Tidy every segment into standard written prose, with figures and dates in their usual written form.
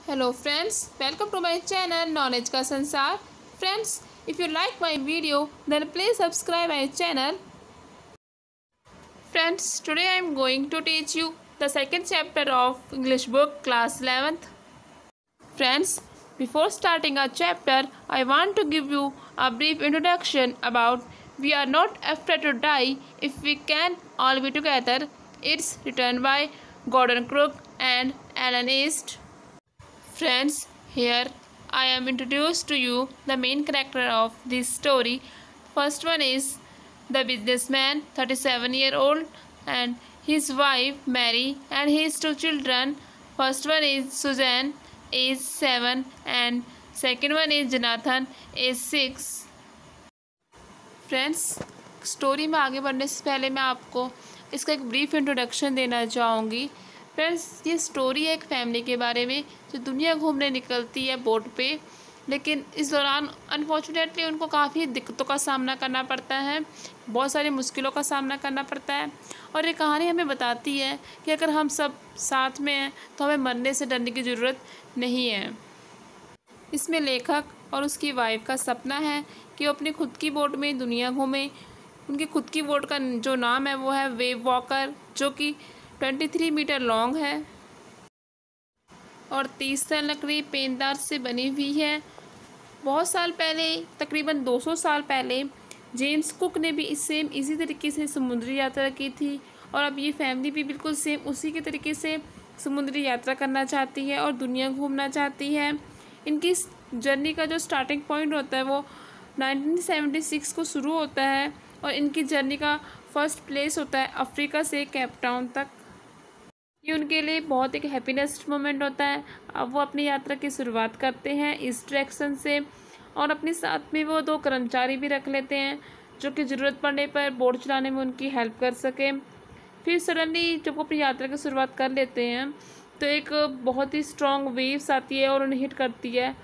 Hello friends, welcome to my channel Knowledge का संसार. Friends, if you like my video, then please subscribe my channel. Friends, today I am going to teach you the second chapter of English book class 11th. Friends, before starting our chapter, I want to give you a brief introduction about We Are Not Afraid to Die If We Can All Be Together. It's written by Gordon Crook and Alan East. Friends, here I am introduced to you the main character of this story. First one is the businessman, 37-year-old, and his wife Mary and his two children. First one is Susan, age 7, and second one is Jonathan, age 6. Friends, story में आगे बढ़ने से पहले मैं आपको इसका एक brief introduction देना चाहूँगी. फ्रेंड्स, ये स्टोरी है एक फैमिली के बारे में जो दुनिया घूमने निकलती है बोट पे, लेकिन इस दौरान अनफॉर्चुनेटली उनको काफ़ी दिक्कतों का सामना करना पड़ता है, बहुत सारी मुश्किलों का सामना करना पड़ता है. और ये कहानी हमें बताती है कि अगर हम सब साथ में हैं तो हमें मरने से डरने की ज़रूरत नहीं है. इसमें लेखक और उसकी वाइफ का सपना है कि वो अपनी खुद की बोट में दुनिया घूमें. उनकी खुद की बोट का जो नाम है वो है वेव वॉकर, जो कि 23 मीटर लॉन्ग है और 30 टन लकड़ी पेंदार से बनी हुई है. बहुत साल पहले, तकरीबन 200 साल पहले, जेम्स कुक ने भी इसी तरीके से समुद्री यात्रा की थी. और अब ये फैमिली भी बिल्कुल सेम उसी के तरीके से समुद्री यात्रा करना चाहती है और दुनिया घूमना चाहती है. इनकी जर्नी का जो स्टार्टिंग पॉइंट होता है वो 1976 को शुरू होता है और इनकी जर्नी का फर्स्ट प्लेस होता है अफ्रीका से केप टाउन तक. ये उनके लिए बहुत एक हैप्पीनेस मोमेंट होता है. अब वो अपनी यात्रा की शुरुआत करते हैं इस डायरेक्शन से और अपने साथ में वो 2 कर्मचारी भी रख लेते हैं जो कि ज़रूरत पड़ने पर बोट चलाने में उनकी हेल्प कर सके. फिर सडनली जब वो अपनी यात्रा की शुरुआत कर लेते हैं तो एक बहुत ही स्ट्रॉन्ग वेव्स आती है और उन्हें हिट करती है.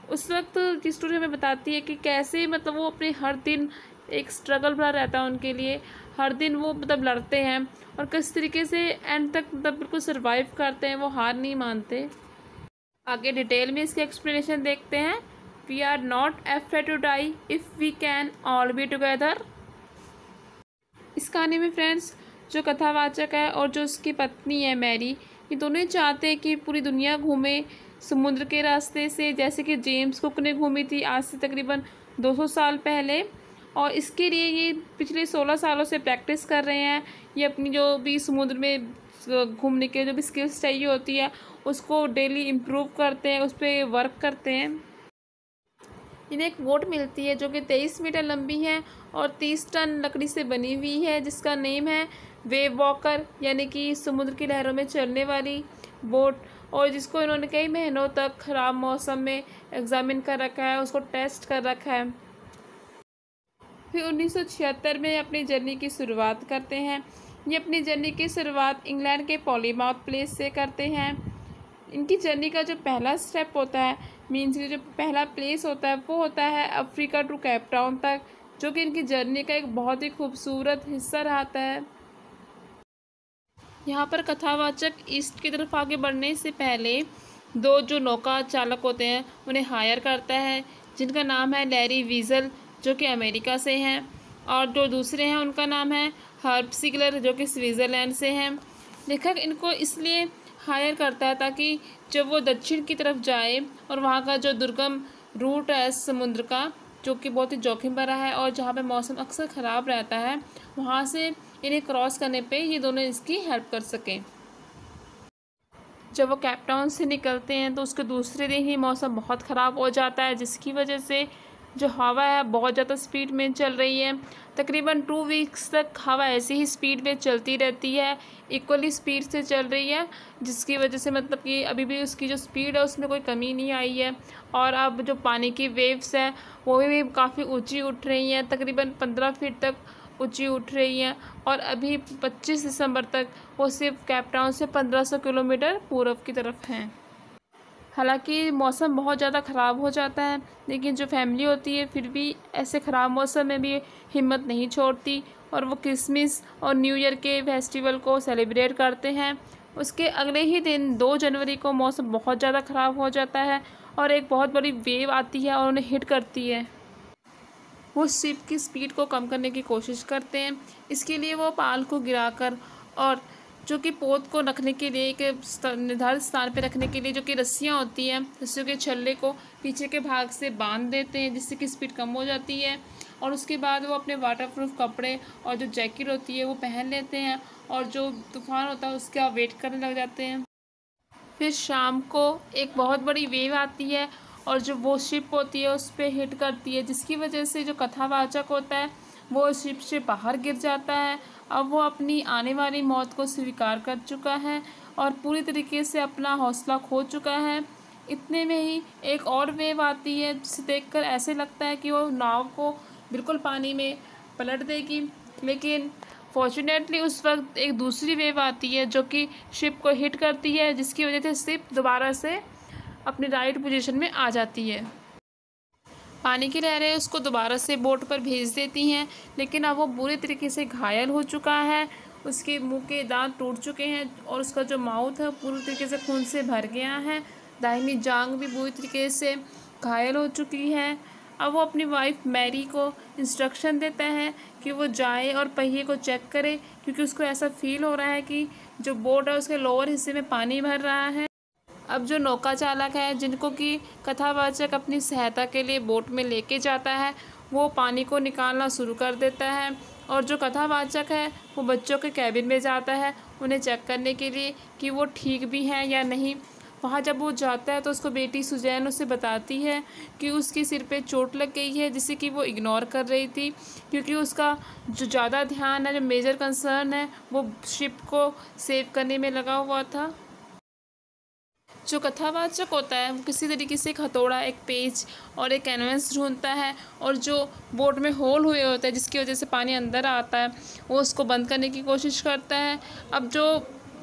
उस वक्त की स्टोरी हमें बताती है कि कैसे वो अपने हर दिन एक स्ट्रगल भरा रहता है उनके लिए. हर दिन वो लड़ते हैं और किस तरीके से एंड तक बिल्कुल सर्वाइव करते हैं, वो हार नहीं मानते. आगे डिटेल में इसकी एक्सप्लेनेशन देखते हैं. We are not afraid to die if we can all be together. इस कहानी में फ्रेंड्स, जो कथावाचक है और जो उसकी पत्नी है मैरी, ये दोनों ही चाहते हैं कि पूरी दुनिया घूमे समुद्र के रास्ते से, जैसे कि जेम्स कुक ने घूमी थी आज से तकरीबन 200 साल पहले. और इसके लिए ये पिछले 16 सालों से प्रैक्टिस कर रहे हैं. ये अपनी जो भी समुद्र में घूमने के जो भी स्किल्स चाहिए होती है उसको डेली इम्प्रूव करते हैं, उस पर वर्क करते हैं. इन्हें एक बोट मिलती है जो कि 23 मीटर लंबी है और 30 टन लकड़ी से बनी हुई है, जिसका नेम है वेव वॉकर, यानी कि समुद्र की लहरों में चलने वाली बोट. और जिसको इन्होंने कई महीनों तक ख़राब मौसम में एग्जामिन कर रखा है, उसको टेस्ट कर रखा है. फिर 1976 में अपनी जर्नी की शुरुआत करते हैं. ये अपनी जर्नी की शुरुआत इंग्लैंड के पॉलीमाउथ प्लेस से करते हैं. इनकी जर्नी का जो पहला स्टेप होता है, मीन्स जो पहला प्लेस होता है, वो होता है अफ्रीका टू केप टाउन तक, जो कि इनकी जर्नी का एक बहुत ही खूबसूरत हिस्सा रहता है. यहाँ पर कथावाचक ईस्ट की तरफ आगे बढ़ने से पहले 2 जो नौका चालक होते हैं उन्हें हायर करता है, जिनका नाम है लैरी वीजल, जो कि अमेरिका से हैं, और जो दूसरे हैं उनका नाम है हर्ब सिगलर, जो कि स्विट्ज़रलैंड से हैं. लेखक इनको इसलिए हायर करता है ताकि जब वो दक्षिण की तरफ जाए और वहाँ का जो दुर्गम रूट है समुद्र का, जो कि बहुत ही जोखिम भरा है और जहाँ पे मौसम अक्सर ख़राब रहता है, वहाँ से इन्हें क्रॉस करने पे ये दोनों इसकी हेल्प कर सकें. जब वो केप टाउन से निकलते हैं तो उसके दूसरे दिन ही मौसम बहुत ख़राब हो जाता है, जिसकी वजह से जो हवा है बहुत ज़्यादा स्पीड में चल रही है. तकरीबन 2 वीक्स तक हवा ऐसी ही स्पीड में चलती रहती है, इक्वली स्पीड से चल रही है, जिसकी वजह से कि अभी भी उसकी जो स्पीड है उसमें कोई कमी नहीं आई है. और अब जो पानी की वेव्स हैं वो भी काफ़ी ऊंची उठ रही हैं, तकरीबन 15 फीट तक ऊंची उठ रही हैं. और अभी 25 दिसंबर तक वो सिर्फ केप टाउन से 1500 किलोमीटर पूर्व की तरफ हैं. हालांकि मौसम बहुत ज़्यादा ख़राब हो जाता है, लेकिन जो फैमिली होती है फिर भी ऐसे ख़राब मौसम में भी हिम्मत नहीं छोड़ती और वो क्रिसमस और न्यू ईयर के फेस्टिवल को सेलिब्रेट करते हैं, उसके अगले ही दिन 2 जनवरी को मौसम बहुत ज़्यादा ख़राब हो जाता है और एक बहुत बड़ी वेव आती है और उन्हें हिट करती है। वो शिप की स्पीड को कम करने की कोशिश करते हैं। इसके लिए वो पाल को गिराकर और जो कि पोत को रखने के लिए एक निर्धारित स्थान पर रखने के लिए जो कि रस्सियाँ होती हैं, रस्सियों के छल्ले को पीछे के भाग से बांध देते हैं, जिससे कि स्पीड कम हो जाती है। और उसके बाद वो अपने वाटरप्रूफ कपड़े और जो जैकेट होती है वो पहन लेते हैं और जो तूफ़ान होता है उसका वेट करने लग जाते हैं। फिर शाम को एक बहुत बड़ी वेव आती है और जो वो शिप होती है उस पर हिट करती है, जिसकी वजह से जो कथावाचक होता है वो शिप से बाहर गिर जाता है। अब वो अपनी आने वाली मौत को स्वीकार कर चुका है और पूरी तरीके से अपना हौसला खो चुका है। इतने में ही एक और वेव आती है, जिसे देखकर ऐसे लगता है कि वो नाव को बिल्कुल पानी में पलट देगी, लेकिन फॉर्चुनेटली उस वक्त एक दूसरी वेव आती है जो कि शिप को हिट करती है, जिसकी वजह से शिप दोबारा से अपनी राइट पोजीशन में आ जाती है। पानी की लहरें उसको दोबारा से बोट पर भेज देती हैं, लेकिन अब वो बुरी तरीके से घायल हो चुका है। उसके मुंह के दांत टूट चुके हैं और उसका जो माउथ है पूरी तरीके से खून से भर गया है। दाहिनी जांघ भी बुरी तरीके से घायल हो चुकी है। अब वो अपनी वाइफ मैरी को इंस्ट्रक्शन देता है कि वो जाए और पहिए को चेक करे, क्योंकि उसको ऐसा फील हो रहा है कि जो बोट है उसके लोअर हिस्से में पानी भर रहा है। अब जो नौका चालक है, जिनको कि कथावाचक अपनी सहायता के लिए बोट में लेके जाता है, वो पानी को निकालना शुरू कर देता है और जो कथावाचक है वो बच्चों के कैबिन में जाता है उन्हें चेक करने के लिए कि वो ठीक भी हैं या नहीं। वहाँ जब वो जाता है तो उसको बेटी सुजैन उसे बताती है कि उसकी सिर पे चोट लग गई है, जिसे कि वो इग्नोर कर रही थी, क्योंकि उसका जो ज़्यादा ध्यान है, जो मेजर कंसर्न है, वो शिप को सेव करने में लगा हुआ था। जो कथावाचक होता है वो किसी तरीके से एक हथौड़ा, एक पेच और एक कैनवस ढूंढता है और जो बोट में होल हुए होते हैं जिसकी वजह से पानी अंदर आता है वो उसको बंद करने की कोशिश करता है। अब जो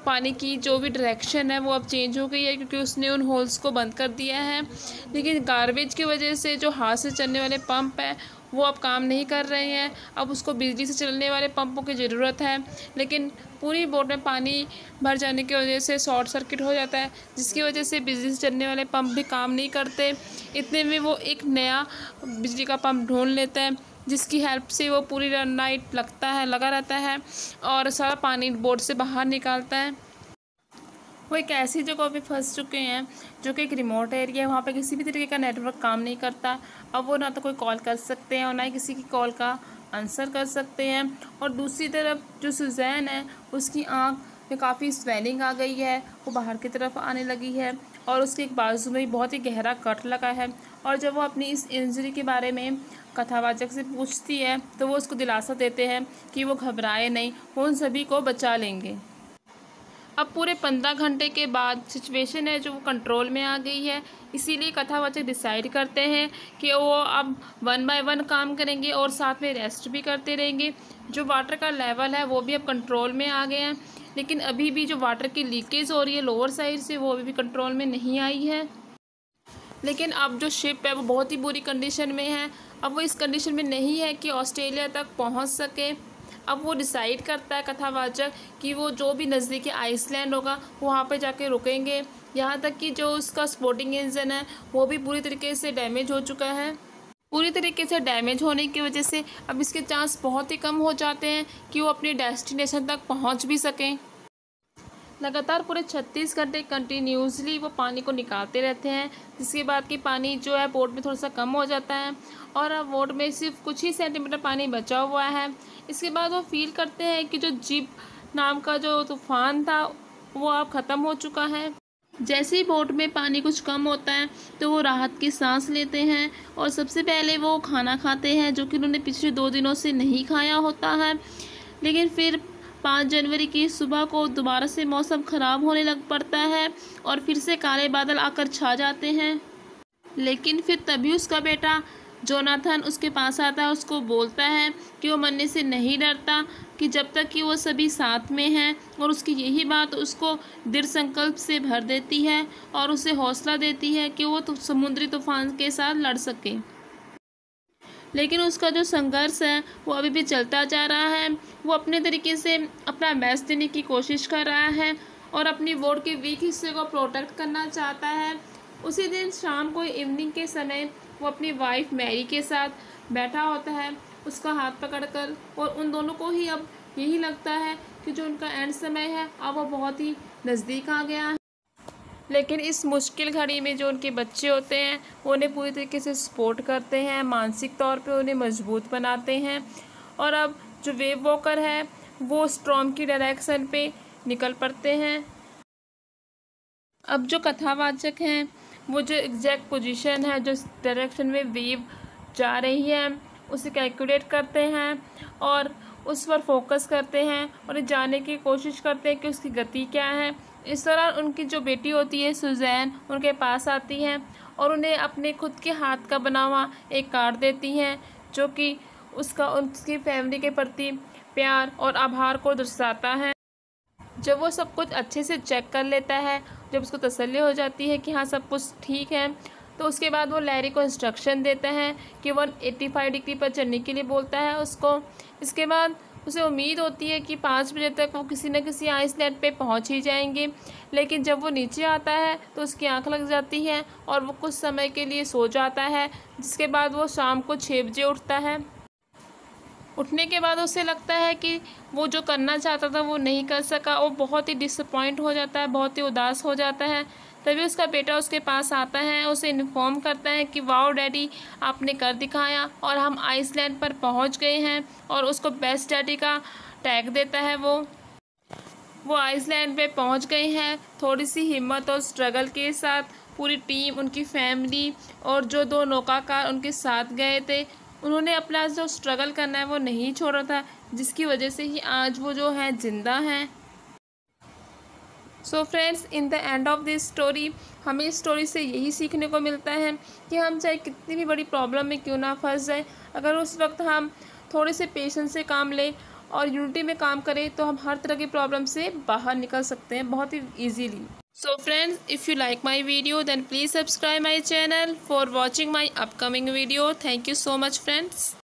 पानी की जो भी डायरेक्शन है वो अब चेंज हो गई है, क्योंकि उसने उन होल्स को बंद कर दिया है। लेकिन गार्बेज की वजह से जो हाथ से चलने वाले पंप है वो अब काम नहीं कर रहे हैं। अब उसको बिजली से चलने वाले पंपों की ज़रूरत है, लेकिन पूरी बोट में पानी भर जाने की वजह से शॉर्ट सर्किट हो जाता है, जिसकी वजह से बिजली से चलने वाले पंप भी काम नहीं करते। इतने में वो एक नया बिजली का पंप ढूंढ लेता है, जिसकी हेल्प से वो पूरी नाइट लगा रहता है और सारा पानी बोट से बाहर निकालता है। वो एक ऐसी जगह पे फंस चुके हैं जो कि एक रिमोट एरिया है, वहाँ पे किसी भी तरीके का नेटवर्क काम नहीं करता। अब वो ना तो कोई कॉल कर सकते हैं और ना ही किसी की कॉल का आंसर कर सकते हैं। और दूसरी तरफ जो सुजैन है उसकी आँख में काफ़ी स्वेलिंग आ गई है, वो बाहर की तरफ आने लगी है और उसके एक बाजू में बहुत ही गहरा कट लगा है। और जब वो अपनी इस इंजरी के बारे में कथावाचक से पूछती है तो वो उसको दिलासा देते हैं कि वो घबराए नहीं, वो उन सभी को बचा लेंगे। अब पूरे 15 घंटे के बाद सिचुएशन है जो वो कंट्रोल में आ गई है, इसीलिए कथावाचक डिसाइड करते हैं कि वो अब 1 बाय 1 काम करेंगे और साथ में रेस्ट भी करते रहेंगे। जो वाटर का लेवल है वो भी अब कंट्रोल में आ गया है, लेकिन अभी भी जो वाटर की लीकेज हो रही है लोअर साइड से वो अभी भी कंट्रोल में नहीं आई है। लेकिन अब जो शिप है वो बहुत ही बुरी कंडीशन में है। अब वो इस कंडीशन में नहीं है कि ऑस्ट्रेलिया तक पहुंच सके। अब वो डिसाइड करता है कथावाचक कि वो जो भी नज़दीकी आइसलैंड होगा वहाँ पे जाके रुकेंगे। यहाँ तक कि जो उसका स्पोर्टिंग इंजन है वो भी पूरी तरीके से डैमेज हो चुका है। पूरी तरीके से डैमेज होने की वजह से अब इसके चांस बहुत ही कम हो जाते हैं कि वो अपनी डेस्टिनेशन तक पहुँच भी सकें। लगातार पूरे 36 घंटे कंटिन्यूसली वो पानी को निकालते रहते हैं, जिसके बाद कि पानी जो है बोट में थोड़ा सा कम हो जाता है और अब बोट में सिर्फ कुछ ही सेंटीमीटर पानी बचा हुआ है। इसके बाद वो फील करते हैं कि जो जीप नाम का जो तूफ़ान था वो अब ख़त्म हो चुका है। जैसे ही बोट में पानी कुछ कम होता है तो वो राहत की सांस लेते हैं और सबसे पहले वो खाना खाते हैं, जो कि उन्होंने पिछले 2 दिनों से नहीं खाया होता है। लेकिन फिर 5 जनवरी की सुबह को दोबारा से मौसम ख़राब होने लग पड़ता है और फिर से काले बादल आकर छा जाते हैं। लेकिन फिर तभी उसका बेटा जोनाथन उसके पास आता है, उसको बोलता है कि वो मरने से नहीं डरता, कि जब तक कि वो सभी साथ में हैं। और उसकी यही बात उसको दृढ़ संकल्प से भर देती है और उसे हौसला देती है कि वो समुद्री तूफान के साथ लड़ सके। लेकिन उसका जो संघर्ष है वो अभी भी चलता जा रहा है। वो अपने तरीके से अपना बेस्ट देने की कोशिश कर रहा है और अपनी बोट के वीक हिस्से को प्रोटेक्ट करना चाहता है। उसी दिन शाम को इवनिंग के समय वो अपनी वाइफ मैरी के साथ बैठा होता है, उसका हाथ पकड़कर, और उन दोनों को ही अब यही लगता है कि जो उनका एंड समय है अब वो बहुत ही नज़दीक आ गया है। लेकिन इस मुश्किल घड़ी में जो उनके बच्चे होते हैं वो उन्हें पूरी तरीके से सपोर्ट करते हैं, मानसिक तौर पे उन्हें मजबूत बनाते हैं। और अब जो वेव वॉकर है वो स्टॉर्म की डायरेक्शन पे निकल पड़ते हैं। अब जो कथावाचक हैं वो जो एग्जैक्ट पोजीशन है, जो डायरेक्शन में वेव जा रही है, उसे कैलकुलेट करते हैं और उस पर फोकस करते हैं और जानने की कोशिश करते हैं कि उसकी गति क्या है। इस दौरान उनकी जो बेटी होती है सुजैन उनके पास आती है और उन्हें अपने खुद के हाथ का बना हुआ एक कार्ड देती हैं, जो कि उसकी फैमिली के प्रति प्यार और आभार को दर्शाता है। जब वो सब कुछ अच्छे से चेक कर लेता है, जब उसको तसल्ली हो जाती है कि हाँ सब कुछ ठीक है, तो उसके बाद वो लैरी को इंस्ट्रक्शन देता है कि 185 डिग्री पर चलने के लिए बोलता है उसको। इसके बाद उसे उम्मीद होती है कि 5 बजे तक वो किसी न किसी आइसलैंड पे पहुंच ही जाएंगे। लेकिन जब वो नीचे आता है तो उसकी आंख लग जाती है और वो कुछ समय के लिए सो जाता है, जिसके बाद वो शाम को 6 बजे उठता है। उठने के बाद उसे लगता है कि वो जो करना चाहता था वो नहीं कर सका। वो बहुत ही डिसअपॉइंट हो जाता है, बहुत ही उदास हो जाता है। तभी उसका बेटा उसके पास आता है, उसे इन्फॉर्म करता है कि वाओ डैडी, आपने कर दिखाया और हम आइसलैंड पर पहुंच गए हैं, और उसको बेस्ट डैडी का टैग देता है। वो आइसलैंड पे पहुंच गए हैं। थोड़ी सी हिम्मत और स्ट्रगल के साथ पूरी टीम, उनकी फैमिली और जो 2 नौकाकार उनके साथ गए थे, उन्होंने अपना जो स्ट्रगल करना है वो नहीं छोड़ा था, जिसकी वजह से ही आज वो जो है जिंदा हैं। So friends, in the end of this story हमें इस स्टोरी से यही सीखने को मिलता है कि हम चाहे कितनी भी बड़ी प्रॉब्लम में क्यों ना फंस जाए, अगर उस वक्त हम थोड़े से पेशेंस से काम लें और यूनिटी में काम करें तो हम हर तरह की प्रॉब्लम से बाहर निकल सकते हैं बहुत ही easily. So friends, if you like my video then please subscribe my channel for watching my upcoming video. Thank you so much friends.